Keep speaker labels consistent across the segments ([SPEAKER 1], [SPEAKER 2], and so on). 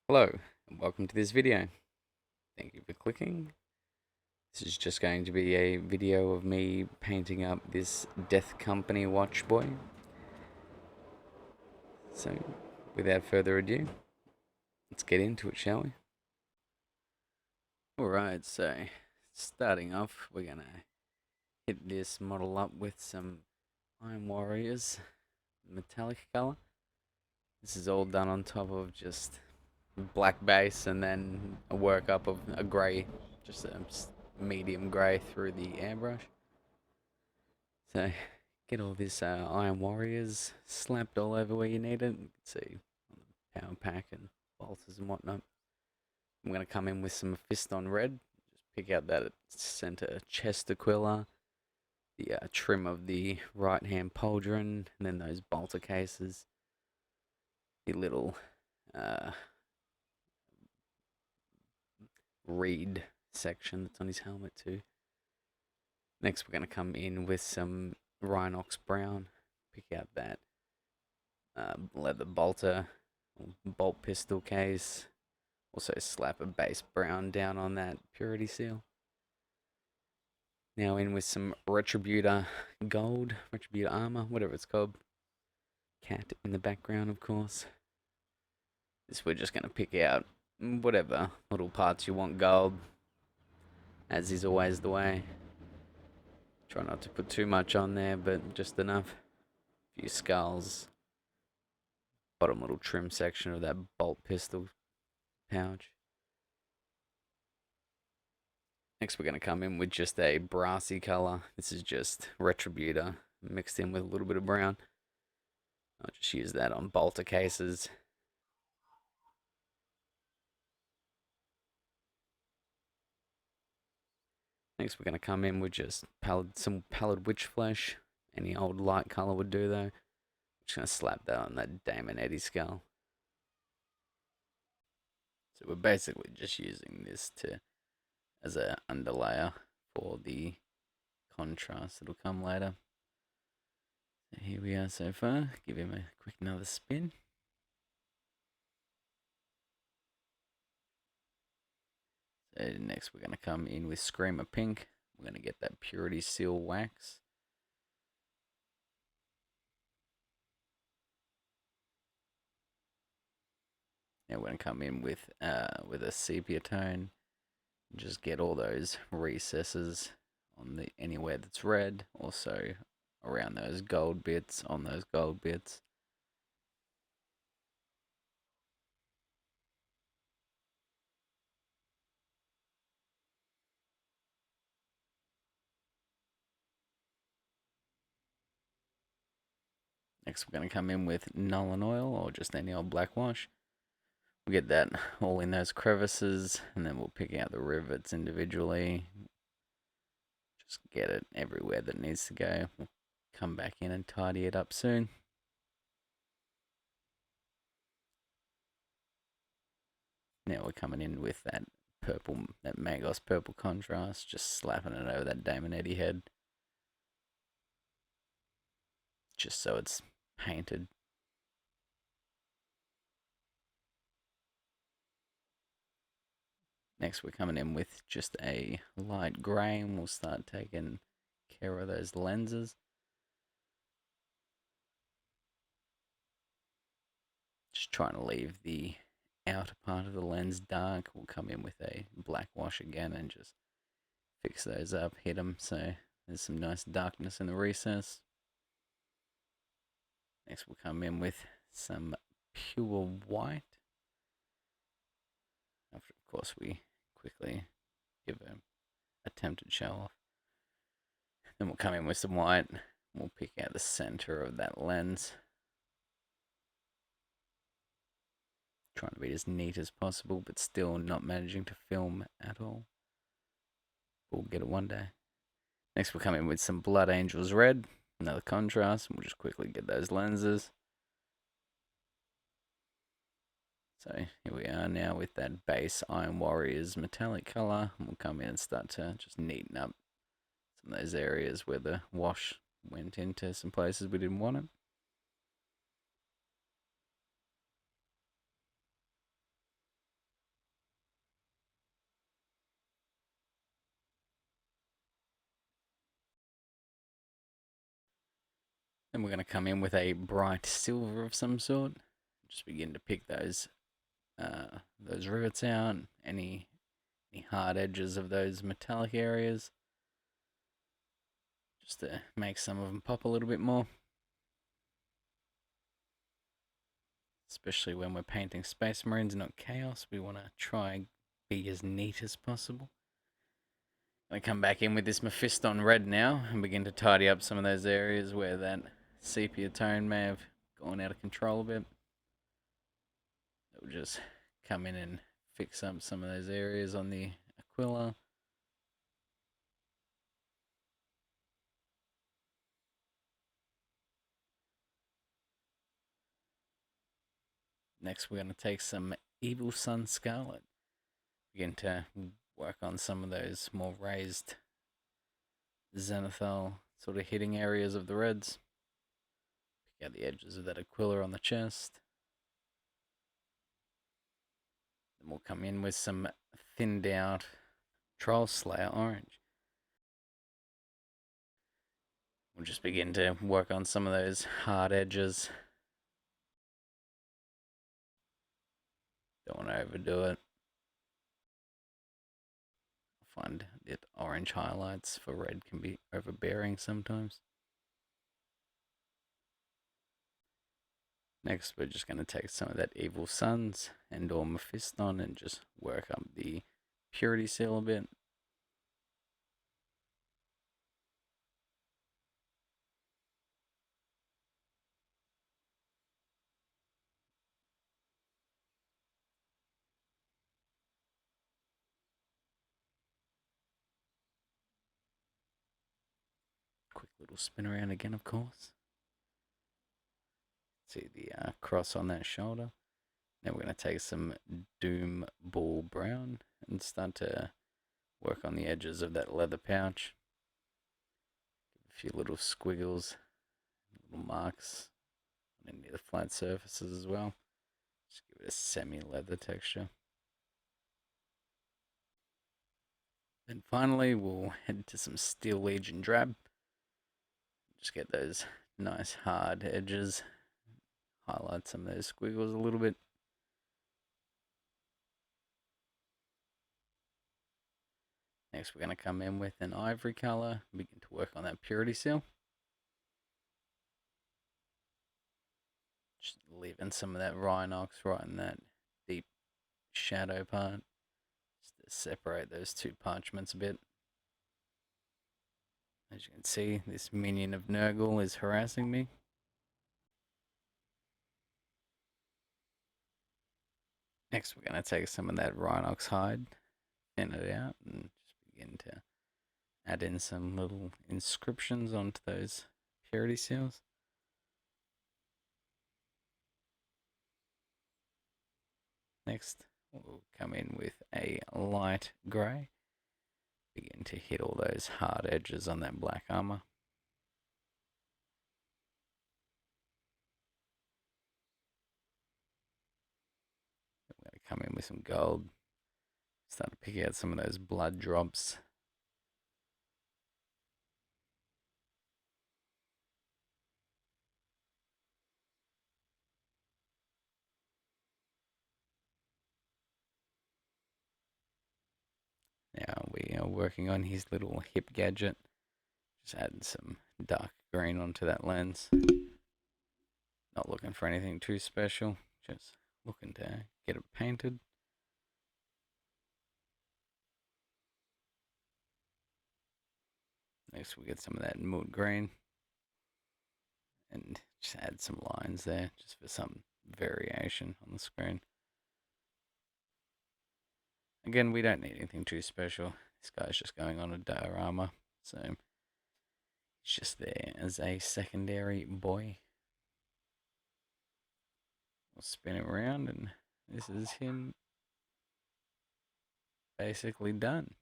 [SPEAKER 1] Hello and welcome to this video. Thank you for clicking. This is just going to be a video of me painting up this Death Company watch boy. So without further ado, let's get into it, shall we? Alright, so starting off, we're gonna hit this model up with some Iron Warriors metallic color. This is all done on top of just black base and then a work up of a grey, just a medium grey through the airbrush. So get all this Iron Warriors slapped all over where you need it. You can see on the power pack and bolters and whatnot. I'm going to come in with some Fist on Red. Just pick out that center chest aquila, the trim of the right hand pauldron, and then those bolter cases. The little reed section that's on his helmet too. Next, we're going to come in with some Rhinox Brown. Pick out that leather bolter, bolt pistol case. Also slap a base brown down on that purity seal. Now in with some Retributor gold, Retributor armor, whatever it's called. Cat in the background, of course. This we're just going to pick out whatever little parts you want gold, as is always the way. Try not to put too much on there, but just enough. A few skulls. Bottom little trim section of that bolt pistol pouch. Next, we're going to come in with just a brassy color. This is just Retributor mixed in with a little bit of brown. I'll just use that on bolter cases. Next, we're going to come in with just some pallid witch flesh. Any old light color would do though. Just going to slap that on that Damon Eddy skull. So we're basically just using this as an underlayer for the contrast that'll come later. So here we are so far. Give him a quick another spin. So next we're going to come in with Screamer Pink. We're going to get that Purity Seal wax. Now we're going to come in with a sepia tone. Just get all those recesses on the anywhere that's red. Also around those gold bits, on those gold bits. Next we're going to come in with Nuln Oil or just any old black wash. We'll get that all in those crevices and then we'll pick out the rivets individually. Just get it everywhere that needs to go. We'll come back in and tidy it up soon. Now we're coming in with that purple, that Magos purple contrast, just slapping it over that Damon Eddy head. Just so it's painted. Next we're coming in with just a light grey and we'll start taking care of those lenses. Just trying to leave the outer part of the lens dark. We'll come in with a black wash again and just fix those up, hit them so there's some nice darkness in the recess. Next we'll come in with some pure white. After, of course, we quickly give an attempted show off. Then we'll come in with some white. We'll pick out the center of that lens. Trying to be as neat as possible, but still not managing to film at all. We'll get it one day. Next, we'll come in with some Blood Angels Red, another contrast, and we'll just quickly get those lenses. So here we are now with that base Iron Warriors metallic color. And we'll come in and start to just neaten up some of those areas where the wash went into some places we didn't want it. Then we're going to come in with a bright silver of some sort. Just begin to pick those rivets out, any hard edges of those metallic areas, just to make some of them pop a little bit more. Especially when we're painting Space Marines, not Chaos, we want to try and be as neat as possible. I come back in with this Mephiston red now and begin to tidy up some of those areas where that sepia tone may have gone out of control a bit. We'll just come in and fix up some of those areas on the Aquila. Next, we're going to take some Evil Sun Scarlet. Begin to work on some of those more raised zenithal sort of hitting areas of the reds. Pick out the edges of that Aquila on the chest. Then we'll come in with some thinned out Troll Slayer orange. We'll just begin to work on some of those hard edges. Don't want to overdo it. I find that orange highlights for red can be overbearing sometimes. Next, we're just going to take some of that Evil Suns and or Mephiston and just work up the Purity Seal a bit. Quick little spin around again, of course. See the cross on that shoulder. Now we're going to take some Doom Ball Brown and start to work on the edges of that leather pouch. Give a few little squiggles, little marks on any of the flat surfaces as well. Just give it a semi-leather texture. Then finally, we'll head to some Steel Legion Drab. Just get those nice hard edges. Highlight some of those squiggles a little bit. Next, we're going to come in with an ivory color, begin to work on that Purity Seal. Just leaving some of that Rhinox right in that deep shadow part, just to separate those two parchments a bit. As you can see, this minion of Nurgle is harassing me. Next, we're going to take some of that Rhinox hide, thin it out, and just begin to add in some little inscriptions onto those Purity Seals. Next, we'll come in with a light grey. Begin to hit all those hard edges on that black armor. We're going to come in with some gold. Start to pick out some of those blood drops. Now we are working on his little hip gadget. Just adding some dark green onto that lens. Not looking for anything too special, just looking to get it painted. Next we get some of that mood green. And just add some lines there, just for some variation on the screen. Again, we don't need anything too special. This guy's just going on a diorama, so he's just there as a secondary boy. We'll spin it around, and this is him basically done.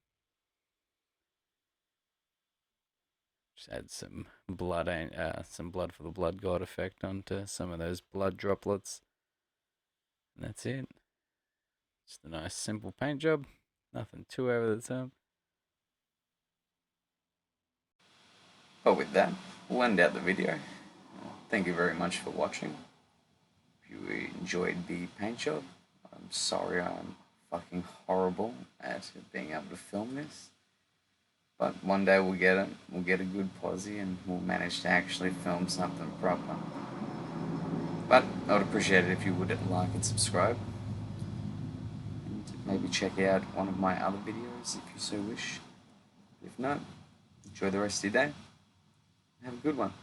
[SPEAKER 1] Just add some blood for the blood god effect onto some of those blood droplets, and that's it. Just a nice simple paint job, nothing too over the top. Well, with that, we'll end out the video. thank you very much for watching. If you enjoyed the paint job, I'm sorry I'm fucking horrible at being able to film this. But one day we'll get it. We'll get a good posse and we'll manage to actually film something proper. But I would appreciate it if you would like and subscribe. And maybe check out one of my other videos if you so wish. If not, enjoy the rest of your day. Have a good one.